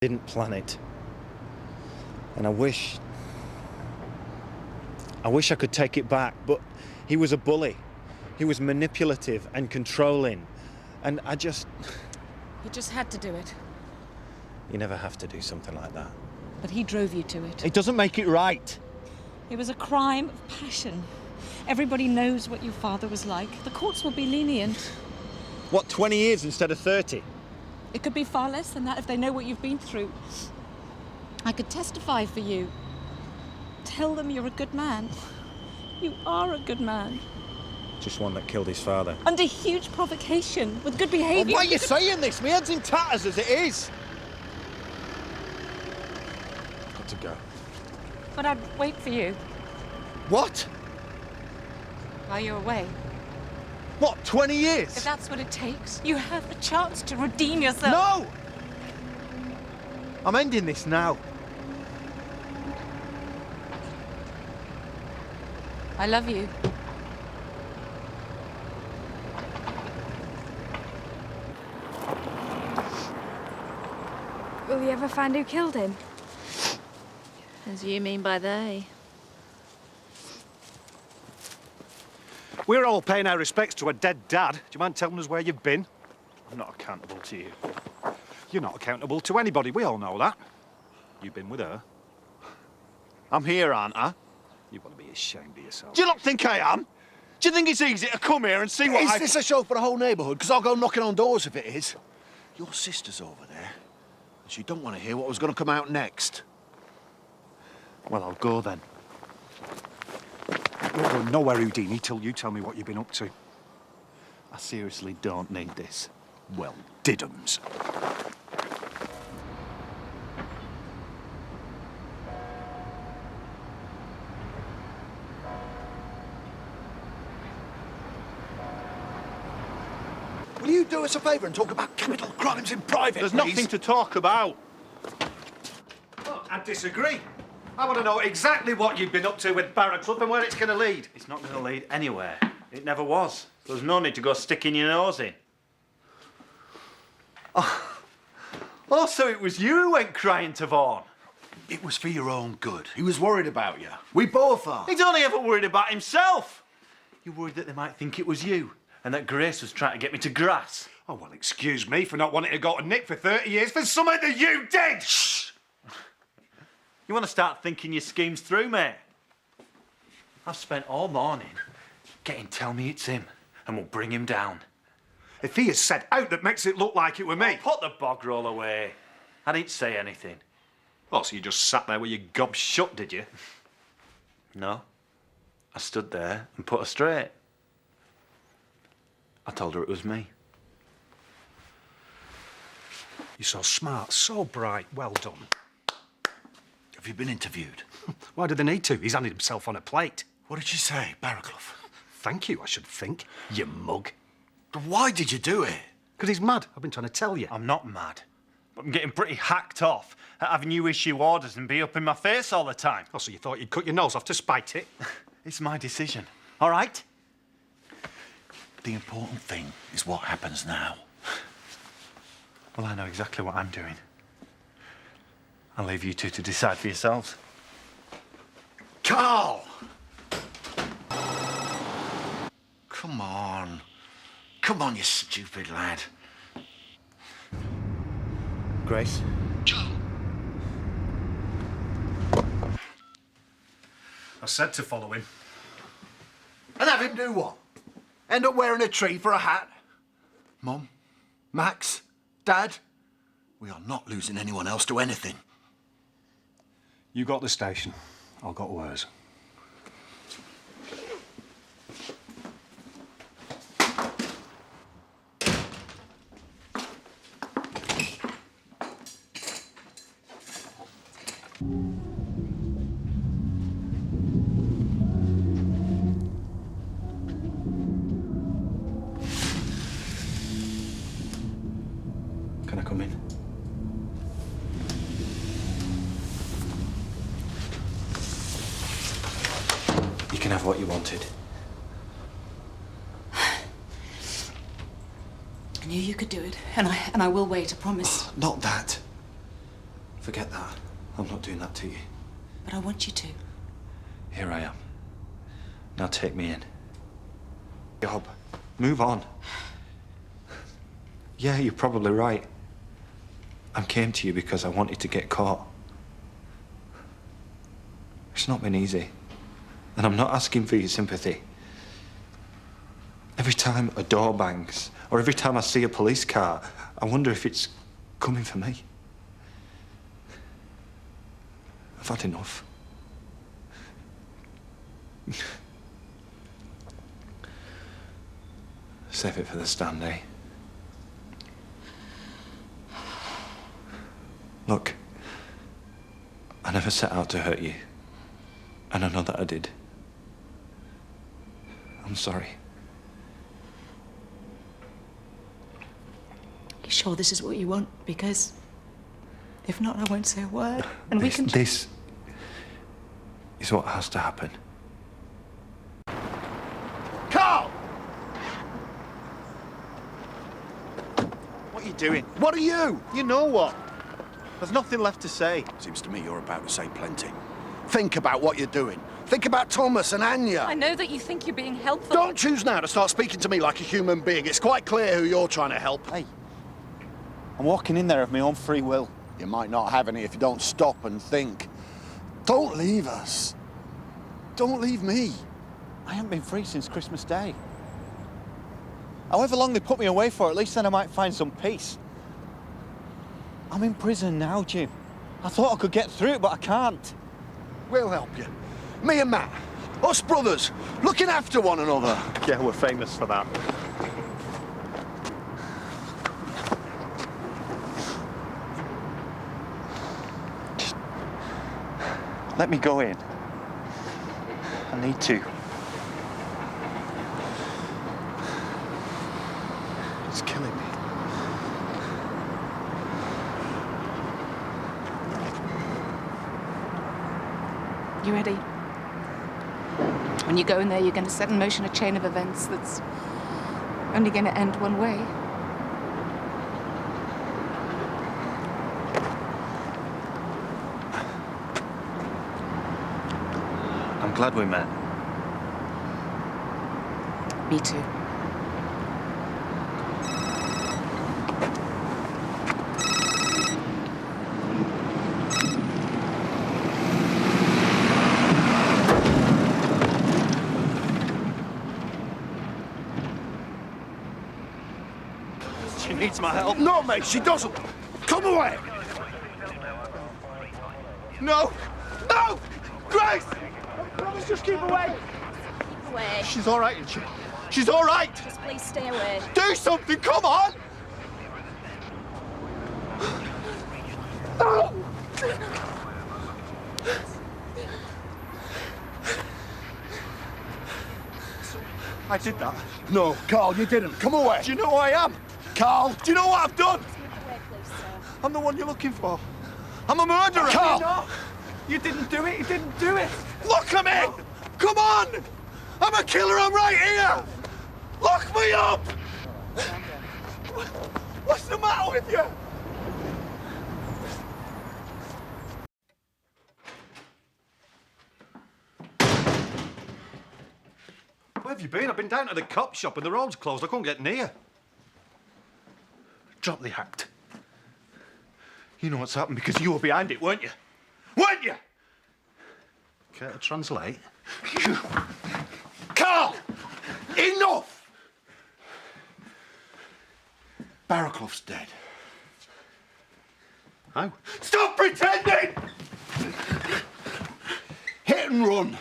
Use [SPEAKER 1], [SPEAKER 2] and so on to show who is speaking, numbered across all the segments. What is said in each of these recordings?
[SPEAKER 1] Didn't plan it. And I wish I could take it back, but he was a bully. He was manipulative and controlling. And I just...
[SPEAKER 2] You just had to do it.
[SPEAKER 1] You never have to do something like that.
[SPEAKER 2] But he drove you to it.
[SPEAKER 1] It doesn't make it right.
[SPEAKER 2] It was a crime of passion. Everybody knows what your father was like. The courts will be lenient.
[SPEAKER 1] What, 20 years instead of 30?
[SPEAKER 2] It could be far less than that if they know what you've been through. I could testify for you. Tell them you're a good man. You are a good man.
[SPEAKER 1] Just one that killed his father.
[SPEAKER 2] Under huge provocation, with good behaviour.
[SPEAKER 1] Oh, why are you saying this? My head's in tatters as it is. I've got to go.
[SPEAKER 2] But I'd wait for you
[SPEAKER 1] What?
[SPEAKER 2] while you're away.
[SPEAKER 1] What, 20 years?
[SPEAKER 2] If that's what it takes, you have a chance to redeem yourself.
[SPEAKER 1] No! I'm ending this now.
[SPEAKER 2] I love you.
[SPEAKER 3] Will you ever find who killed him?
[SPEAKER 2] As you mean by they?
[SPEAKER 4] We're all paying our respects to a dead dad. Do you mind telling us where you've been? I'm not accountable to you. You're not accountable to anybody. We all know that. You've been with her.
[SPEAKER 1] I'm here, aren't I?
[SPEAKER 4] You've got to be ashamed of yourself.
[SPEAKER 1] Do you not think I am? Do you think it's easy to come here and see what
[SPEAKER 5] Is this a show for the whole neighbourhood? Because I'll go knocking on doors if it is. Your sister's over there, and she don't want to hear what was going to come out next.
[SPEAKER 1] Well, I'll go then.
[SPEAKER 4] You're going nowhere, Houdini, till you tell me what you've been up to.
[SPEAKER 1] I seriously don't need this.
[SPEAKER 4] Well, diddums.
[SPEAKER 5] Will you do us a favour and talk about capital crimes in private,
[SPEAKER 1] There's
[SPEAKER 5] please?
[SPEAKER 1] nothing to talk about.
[SPEAKER 4] Well, I disagree. I want to know exactly what you've been up to with Barraclough and where it's going to lead.
[SPEAKER 1] It's not going to lead anywhere. It never was. There's no need to go sticking your nose in. Oh, so it was you who went crying to Vaughan?
[SPEAKER 5] It was for your own good. He was worried about you. We both are.
[SPEAKER 1] He's only ever worried about himself. You're worried that they might think it was you and that Grace was trying to get me to grass.
[SPEAKER 4] Oh, well, excuse me for not wanting to go to Nick for 30 years for something that you did!
[SPEAKER 1] Shh! You want to start thinking your schemes through, mate? I've spent all morning getting tell me it's him and we'll bring him down.
[SPEAKER 4] If he has said out that makes it look like it were me...
[SPEAKER 1] Put the bog roll away. I didn't say anything.
[SPEAKER 4] Oh, so you just sat there with your gob shut, did you?
[SPEAKER 1] No. I stood there and put her straight. I told her it was me.
[SPEAKER 4] You're so smart, so bright. Well done.
[SPEAKER 5] Have you been interviewed?
[SPEAKER 4] Why do they need to? He's handed himself on a plate.
[SPEAKER 5] What did she say, Barraclough?
[SPEAKER 4] Thank you, I should think. You mug.
[SPEAKER 5] Why did you do it?
[SPEAKER 4] Because he's mad. I've been trying to tell you.
[SPEAKER 1] I'm not mad. But I'm getting pretty hacked off at having you issue orders and be up in my face all the time.
[SPEAKER 4] Oh, so you thought you'd cut your nose off to spite it?
[SPEAKER 1] It's my decision, all right?
[SPEAKER 5] The important thing is what happens now.
[SPEAKER 1] Well, I know exactly what I'm doing. I'll leave you two to decide for yourselves.
[SPEAKER 5] Carl! Come on. Come on, you stupid lad.
[SPEAKER 1] Grace?
[SPEAKER 5] Joe!
[SPEAKER 4] I said to follow him.
[SPEAKER 5] And have him do what? End up wearing a tree for a hat? Mum? Max? Dad? We are not losing anyone else to anything.
[SPEAKER 4] You got the station. I'll got Wers.
[SPEAKER 1] Can I come in? You can have what you wanted.
[SPEAKER 2] I knew you could do it, and I will wait, I promise.
[SPEAKER 5] Not that.
[SPEAKER 1] Forget that. I'm not doing that to you.
[SPEAKER 2] But I want you to.
[SPEAKER 1] Here I am. Now take me in. Job. Move on. Yeah, you're probably right. I came to you because I wanted to get caught. It's not been easy. And I'm not asking for your sympathy. Every time a door bangs, or every time I see a police car, I wonder if it's coming for me. I've had enough. Save it for the stand, eh? Look, I never set out to hurt you. And I know that I did. I'm sorry.
[SPEAKER 2] You sure this is what you want? Because if not, I won't say a word. And
[SPEAKER 1] This is what has to happen.
[SPEAKER 5] Carl!
[SPEAKER 4] What are you doing?
[SPEAKER 5] What are you?
[SPEAKER 4] You know what? There's nothing left to say.
[SPEAKER 5] Seems to me you're about to say plenty. Think about what you're doing. Think about Thomas and Anya.
[SPEAKER 2] I know that you think you're being helpful.
[SPEAKER 5] Don't choose now to start speaking to me like a human being. It's quite clear who you're trying to help.
[SPEAKER 4] Hey, I'm walking in there of my own free will.
[SPEAKER 5] You might not have any if you don't stop and think. Don't leave us. Don't leave me.
[SPEAKER 4] I haven't been free since Christmas Day. However long they put me away for, at least then I might find some peace. I'm in prison now, Jim. I thought I could get through it, but I can't.
[SPEAKER 5] We'll help you. Me and Matt. Us brothers. Looking after one another.
[SPEAKER 4] Yeah, we're famous for that. Just let me go in. I need to. It's killing me.
[SPEAKER 2] You ready? When you go in there, you're going to set in motion a chain of events that's only going to end one way.
[SPEAKER 1] I'm glad we met.
[SPEAKER 2] Me too.
[SPEAKER 4] She needs my help.
[SPEAKER 5] No, mate, she doesn't. Come away.
[SPEAKER 4] No! No! Grace! Promise, just keep away.
[SPEAKER 6] Away.
[SPEAKER 4] She's all right, isn't she? She's all right.
[SPEAKER 6] Just please stay away.
[SPEAKER 4] Do something, come on! No! I did that.
[SPEAKER 5] No, Carl, you didn't. Come away.
[SPEAKER 4] Do you know who I am?
[SPEAKER 5] Carl.
[SPEAKER 4] Do you know what I've done?
[SPEAKER 6] Away, please, sir.
[SPEAKER 4] I'm the one you're looking for. I'm a murderer.
[SPEAKER 5] Carl!
[SPEAKER 4] No, you didn't do it. You didn't do it. Look at me! Come on! I'm a killer. I'm right here. Lock me up! What's the matter with you?
[SPEAKER 7] Where have you been? I've been down to the cop shop and the road's closed. I couldn't get near.
[SPEAKER 1] Drop the act. You know what's happened because you were behind it, weren't you? Weren't you?
[SPEAKER 7] Care to translate?
[SPEAKER 5] Carl! Enough! Barraclough's dead.
[SPEAKER 7] How?
[SPEAKER 5] Stop pretending! Hit and run.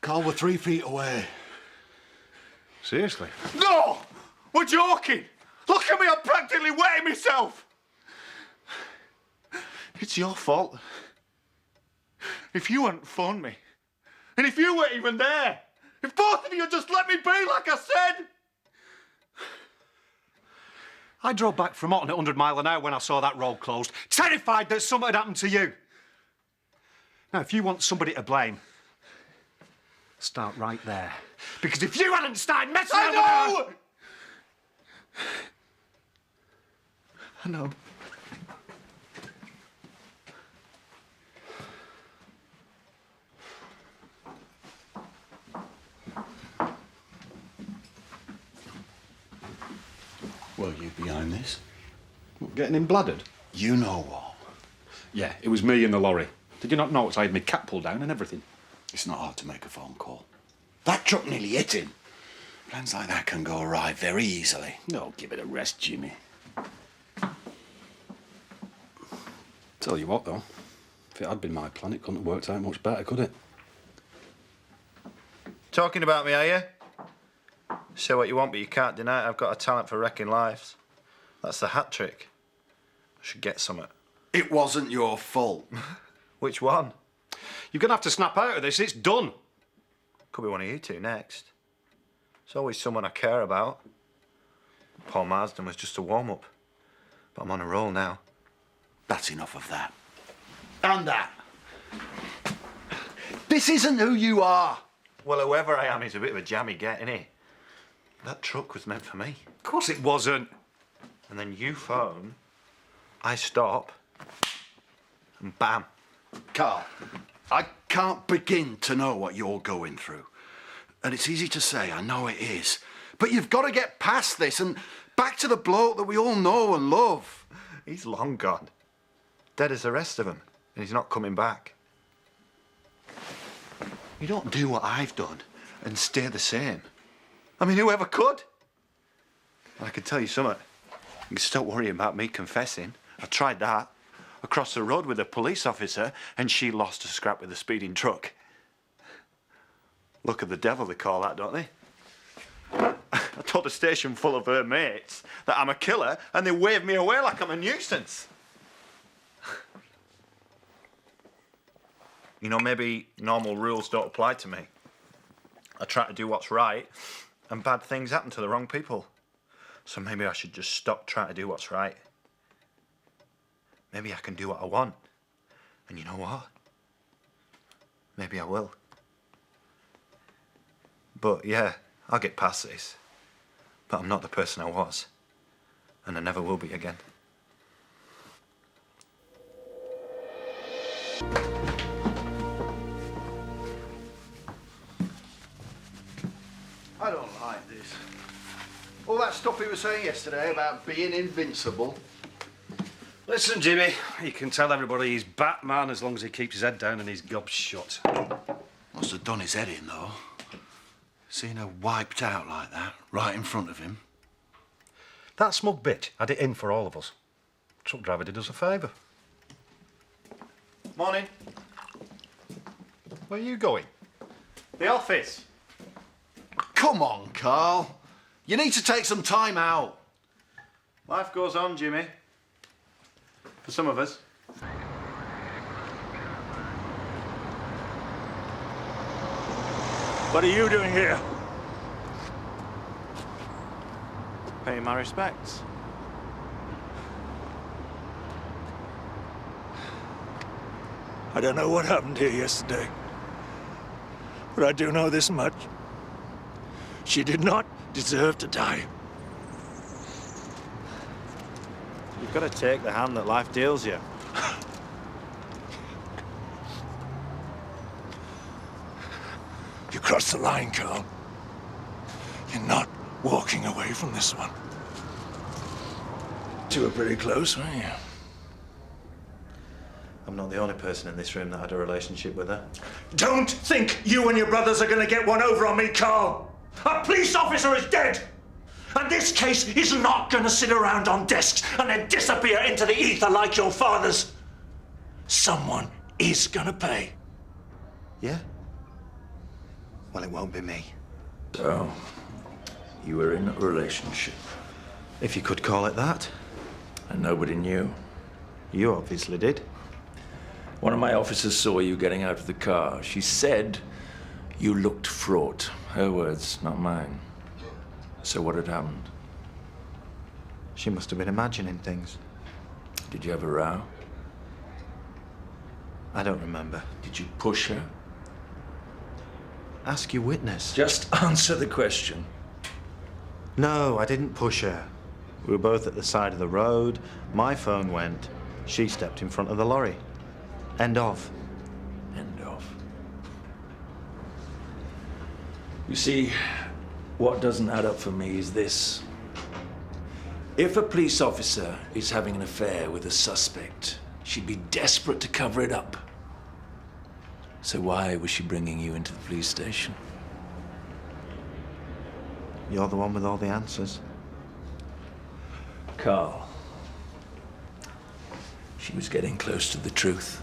[SPEAKER 5] Carl, we're 3 feet away.
[SPEAKER 7] Seriously?
[SPEAKER 4] No! We're joking! Look at me, I'm practically wetting myself! It's your fault. If you hadn't phoned me, and if you weren't even there, if both of you just let me be like I said!
[SPEAKER 7] I drove back from Otten at 100 mile an hour when I saw that road closed, terrified that something had happened to you. Now, if you want somebody to blame, start right there. Because if you hadn't started messing around with her...
[SPEAKER 4] I know.
[SPEAKER 5] were you behind this?
[SPEAKER 7] What, getting him bladdered?
[SPEAKER 5] You know what?
[SPEAKER 7] Yeah, it was me in the lorry. Did you not notice I had my cap pulled down and everything?
[SPEAKER 5] It's not hard to make a phone call. That truck nearly hit him. Plans like that can go awry very easily.
[SPEAKER 7] No, give it a rest, Jimmy. Tell you what, though. If it had been my plan, it couldn't have worked out much better, could it?
[SPEAKER 1] Talking about me, are you? Say what you want, but you can't deny it. I've got a talent for wrecking lives. That's the hat trick. I should get some.
[SPEAKER 5] It wasn't your fault.
[SPEAKER 1] Which one?
[SPEAKER 7] You're going to have to snap out of this. It's done.
[SPEAKER 1] Could be one of you two next. It's always someone I care about. Paul Marsden was just a warm-up. But I'm on a roll now.
[SPEAKER 5] That's enough of that. And that. This isn't who you are.
[SPEAKER 1] Well, whoever I am is a bit of a jammy get, isn't he? That truck was meant for me.
[SPEAKER 7] Of course it wasn't.
[SPEAKER 1] And then you phone, I stop, and bam.
[SPEAKER 5] Carl, I can't begin to know what you're going through. And it's easy to say, I know it is. But you've got to get past this and back to the bloke that we all know and love.
[SPEAKER 1] He's long gone. Dead as the rest of them. And he's not coming back. You don't do what I've done and stay the same. I mean, whoever could? And I can tell you something. You can stop worrying about me confessing. I tried that. Across the road with a police officer, and she lost a scrap with a speeding truck. Look of the devil, they call that, don't they? I told a station full of her mates that I'm a killer, and they waved me away like I'm a nuisance. You know, maybe normal rules don't apply to me. I try to do what's right, and bad things happen to the wrong people. So maybe I should just stop trying to do what's right. Maybe I can do what I want. And you know what? Maybe I will. But yeah, I'll get past this. But I'm not the person I was. And I never will be again.
[SPEAKER 5] I don't like this. All that stuff he was saying yesterday about being invincible.
[SPEAKER 7] Listen, Jimmy, you can tell everybody he's Batman as long as he keeps his head down and his gob shut.
[SPEAKER 5] Must have done his head in, though. Seeing her wiped out like that, right in front of him.
[SPEAKER 7] That smug bitch had it in for all of us. Truck driver did us a favour.
[SPEAKER 1] Morning.
[SPEAKER 7] Where are you going?
[SPEAKER 1] The office.
[SPEAKER 5] Come on, Carl. You need to take some time out.
[SPEAKER 1] Life goes on, Jimmy. For some of us.
[SPEAKER 8] What are you doing here?
[SPEAKER 1] Paying my respects.
[SPEAKER 8] I don't know what happened here yesterday, but I do know this much. She did not deserve to die.
[SPEAKER 1] You've got to take the hand that life deals you.
[SPEAKER 8] You crossed the line, Carl. You're not walking away from this one. You were pretty close, weren't you?
[SPEAKER 1] I'm not the only person in this room that had a relationship with her.
[SPEAKER 8] Don't think you and your brothers are going to get one over on me, Carl. A police officer is dead. And this case is not going to sit around on desks and then disappear into the ether like your father's. Someone is going to pay.
[SPEAKER 1] Yeah? Well, it won't be me.
[SPEAKER 8] So, you were in a relationship.
[SPEAKER 1] If you could call it that.
[SPEAKER 8] And nobody knew.
[SPEAKER 1] You obviously did.
[SPEAKER 8] One of my officers saw you getting out of the car. She said you looked fraught. Her words, not mine. So what had happened?
[SPEAKER 1] She must have been imagining things.
[SPEAKER 8] Did you have a row?
[SPEAKER 1] I don't remember.
[SPEAKER 8] Did you push her?
[SPEAKER 1] Ask your witness.
[SPEAKER 8] Just answer the question.
[SPEAKER 1] No, I didn't push her. We were both at the side of the road. My phone went. She stepped in front of the lorry. End of.
[SPEAKER 8] End of. You see, what doesn't add up for me is this. If a police officer is having an affair with a suspect, she'd be desperate to cover it up. So why was she bringing you into the police station?
[SPEAKER 1] You're the one with all the answers.
[SPEAKER 8] Carl. She was getting close to the truth.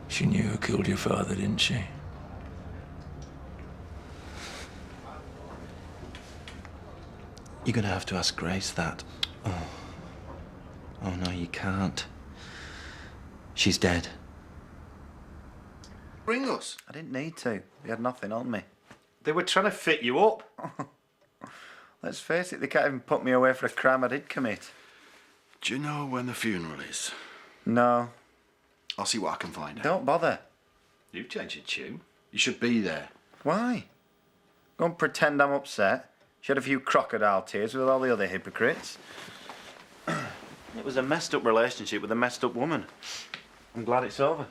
[SPEAKER 8] She knew who killed your father, didn't she?
[SPEAKER 1] You're gonna have to ask Grace that. Oh. Oh no, you can't. She's dead.
[SPEAKER 5] Ring us.
[SPEAKER 1] I didn't need to. You had nothing on me.
[SPEAKER 7] They were trying to fit you up.
[SPEAKER 1] Let's face it, they can't even put me away for a crime I did commit.
[SPEAKER 5] Do you know when the funeral is?
[SPEAKER 1] No.
[SPEAKER 5] I'll see what I can find out.
[SPEAKER 1] Don't bother.
[SPEAKER 7] You've changed your tune.
[SPEAKER 5] You should be there.
[SPEAKER 1] Why? Go and pretend I'm upset. Shed a few crocodile tears with all the other hypocrites. It was a messed up relationship with a messed up woman. I'm glad it's over.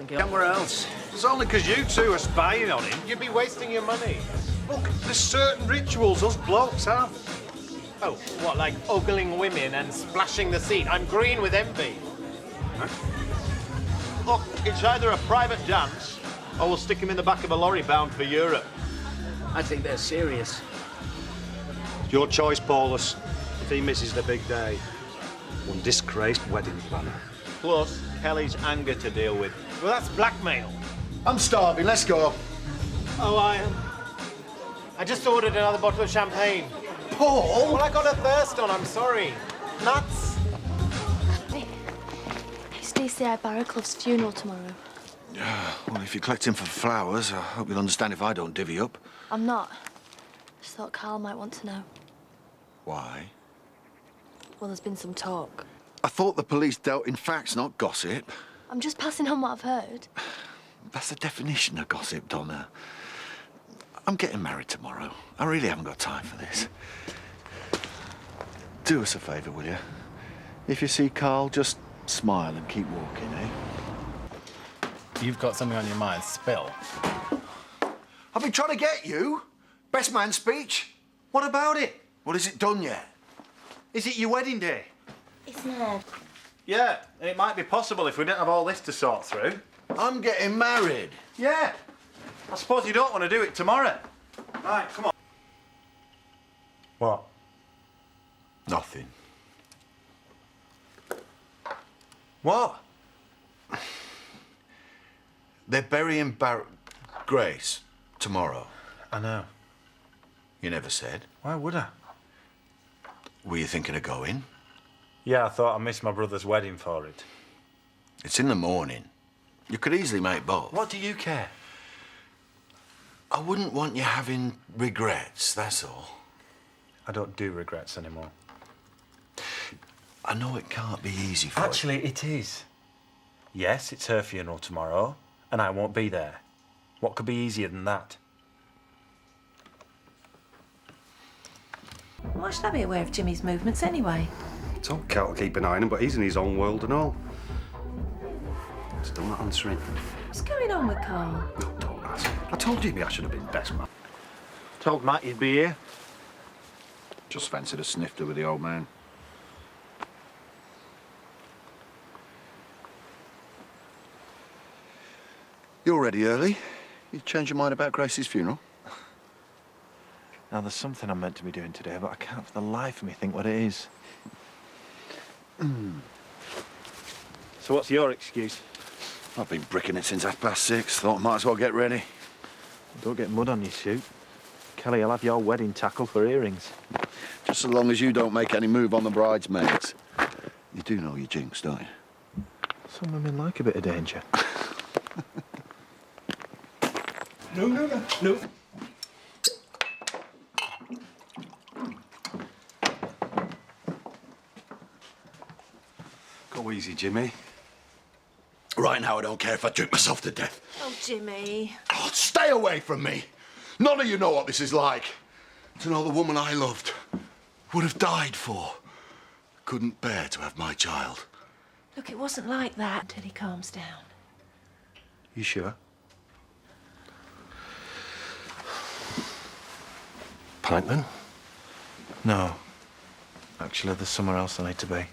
[SPEAKER 7] Somewhere else. It's only because you two are spying on him.
[SPEAKER 9] You'd be wasting your money.
[SPEAKER 7] Look, there's certain rituals us blokes have.
[SPEAKER 9] Oh, what, like ogling women and splashing the seat? I'm green with envy.
[SPEAKER 10] Look, it's either a private dance or we'll stick him in the back of a lorry bound for Europe.
[SPEAKER 9] I think they're serious.
[SPEAKER 7] It's your choice, Paulus. If he misses the big day, one disgraced wedding planner.
[SPEAKER 10] Plus, Kelly's anger to deal with.
[SPEAKER 9] Well, that's blackmail.
[SPEAKER 5] I'm starving. Let's go.
[SPEAKER 9] Oh, I am. I just ordered another bottle of champagne.
[SPEAKER 5] Paul?
[SPEAKER 9] Well, I got a thirst on, I'm sorry. Nuts?
[SPEAKER 3] Hey, Stacey, I have Barraclough's funeral tomorrow.
[SPEAKER 5] Well, if you're collecting for flowers, I hope you'll understand if I don't divvy up.
[SPEAKER 3] I'm not. Just thought Carl might want to know.
[SPEAKER 5] Why?
[SPEAKER 3] Well, there's been some talk.
[SPEAKER 5] I thought the police dealt in facts, not gossip.
[SPEAKER 3] I'm just passing on what I've heard.
[SPEAKER 5] That's the definition of gossip, Donna. I'm getting married tomorrow. I really haven't got time for this. Do us a favour, will you? If you see Carl, just smile and keep walking, eh?
[SPEAKER 11] You've got something on your mind. Spill.
[SPEAKER 5] I've been trying to get you. Best man speech.
[SPEAKER 1] What about it?
[SPEAKER 5] Well, is it done yet?
[SPEAKER 1] Is it your wedding day?
[SPEAKER 3] It's Ned.
[SPEAKER 1] Yeah, and it might be possible if we didn't have all this to sort through.
[SPEAKER 5] I'm getting married.
[SPEAKER 1] Yeah. I suppose you don't want to do it tomorrow. Right, come on.
[SPEAKER 7] What?
[SPEAKER 5] Nothing.
[SPEAKER 1] What?
[SPEAKER 5] They're burying Grace tomorrow.
[SPEAKER 1] I know.
[SPEAKER 5] You never said.
[SPEAKER 1] Why would I?
[SPEAKER 5] Were you thinking of going?
[SPEAKER 1] Yeah, I thought I missed my brother's wedding for it.
[SPEAKER 5] It's in the morning. You could easily make both.
[SPEAKER 1] What do you care?
[SPEAKER 5] I wouldn't want you having regrets, that's all.
[SPEAKER 1] I don't do regrets anymore.
[SPEAKER 5] I know it can't be easy for you.
[SPEAKER 1] Actually, it is. Yes, it's her funeral tomorrow, and I won't be there. What could be easier than that?
[SPEAKER 12] Why should I be aware of Jimmy's movements anyway?
[SPEAKER 7] Told Cal to keep an eye on him, but he's in his own world and all. Still not answering.
[SPEAKER 12] What's going on with Carl?
[SPEAKER 7] No, don't ask. I told Jimmy I should have been best man.
[SPEAKER 10] Told Matt you'd be here.
[SPEAKER 5] Just fancied a snifter with the old man. You're ready early. You changed your mind about Grace's funeral?
[SPEAKER 1] Now, there's something I'm meant to be doing today, but I can't for the life of me think what it is.
[SPEAKER 10] So what's your excuse?
[SPEAKER 5] I've been bricking it since 6:30. Thought I might as well get ready.
[SPEAKER 1] Don't get mud on your suit. Kelly, I'll have your wedding tackle for earrings.
[SPEAKER 5] Just as long as you don't make any move on the bridesmaids. You do know your jinx, don't you?
[SPEAKER 1] Some women like a bit of danger.
[SPEAKER 7] No. Go easy, Jimmy.
[SPEAKER 5] Right now, I don't care if I drink myself to death.
[SPEAKER 12] Oh, Jimmy.
[SPEAKER 5] Oh, stay away from me. None of you know what this is like. To know the woman I loved would have died for. Couldn't bear to have my child.
[SPEAKER 12] Look, it wasn't like that until he calms down.
[SPEAKER 1] You sure?
[SPEAKER 8] pint then?
[SPEAKER 1] No. Actually, there's somewhere else I need to be.